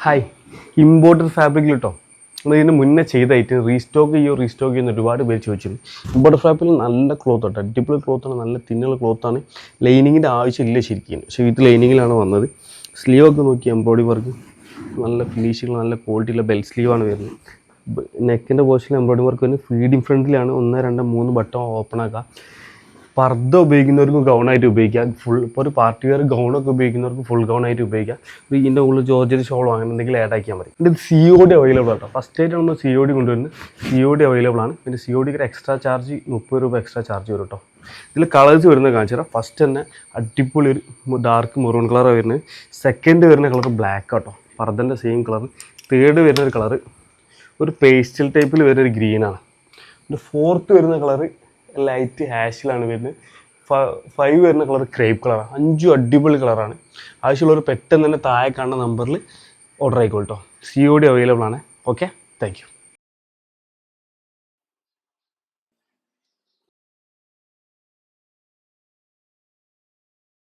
Hi, imported ഫാബ്രിക്കിൽ കേട്ടോ. ഇതിന് മുന്നേ ചെയ്ത ഐറ്റം റീസ്റ്റോക്ക് ചെയ്യുന്ന ഒരുപാട് പേര് ചോദിച്ചിരുന്നു. ഇമ്പോർട്ടഡ് ഫാബ്രിക്കിൽ നല്ല ക്ലോത്ത് കേട്ടോ, അടിപൊളി ക്ലോത്താണ്, നല്ല തിന്നുള്ള ക്ലോത്താണ്. ലൈനിങ്ങിൻ്റെ ആവശ്യമില്ല ശരിക്കും, പക്ഷേ ഇത് ലൈനിങ്ങിലാണ് വന്നത്. സ്ലീവൊക്കെ നോക്കി എംബ്രോയിഡറി വർക്ക് നല്ല ഫിനിഷിങ്, നല്ല ക്വാളിറ്റിയുള്ള ബെൽ സ്ലീവാണ് വരുന്നത്. നെക്കിൻ്റെ പോർഷനിൽ എംബ്രോയിഡറി വർക്ക് വരുന്നത് ഫീഡിങ് ഫ്രണ്ടിലാണ്. 1 2 3 ബട്ടൺ ഓപ്പൺ ആക്കാം. പർദ്ദ ഉപയോഗിക്കുന്നവർക്ക് ഗൗണായിട്ട് ഉപയോഗിക്കാം. ഇപ്പോൾ ഒരു പാർട്ടി വെയർ ഗൗണൊക്കെ ഉപയോഗിക്കുന്നവർക്ക് ഫുൾ ഗൗണായിട്ട് ഉപയോഗിക്കാം. ഇതിൻ്റെ ഉള്ളിൽ ജോർജറ്റ് ഷോളോ അങ്ങനെ എന്തെങ്കിലും ആഡ് ആക്കിയാൽ മതി. ഇത് COD അവൈലബിൾ ആട്ടോ. ഫസ്റ്റ് ആയിട്ട് നമ്മൾ COD കൊണ്ടുവരുന്നത്. COD അവൈലബിൾ ആണ്. പിന്നെ CODക്ക് ഒരു എക്സ്ട്രാ ചാർജ് 30 രൂപ എക്സ്ട്രാ ചാർജ് വരും കേട്ടോ. ഇതിൽ കളേഴ്സ് വരുന്നത് കാണിച്ചു തരാം. ഫസ്റ്റ് തന്നെ അടിപൊളി ഒരു ഡാർക്ക് മെറൂൺ കളറാണ് വരുന്നത്. സെക്കൻഡ് വരുന്ന കളർ ബ്ലാക്ക് കേട്ടോ, പർദ്ദൻ്റെ സെയിം കളർ. തേർഡ് വരുന്ന ഒരു കളർ ഒരു പേസ്റ്റൽ ടൈപ്പിൽ വരുന്ന ഒരു ഗ്രീനാണ്. പിന്നെ ഫോർത്ത് വരുന്ന കളറ് ലൈറ്റ് ഹാഷിലാണ് വരുന്നത്. 5 വരുന്ന കളർ ക്രേപ്പ് കളറാണ്. 5 അടിപൊളി കളറാണ്. ആവശ്യമുള്ളവർ പെട്ടെന്ന് തന്നെ താഴെ കാണുന്ന നമ്പറിൽ ഓർഡർ ആയിക്കോട്ടോ. COD അവൈലബിൾ ആണ്. Okay, thank you.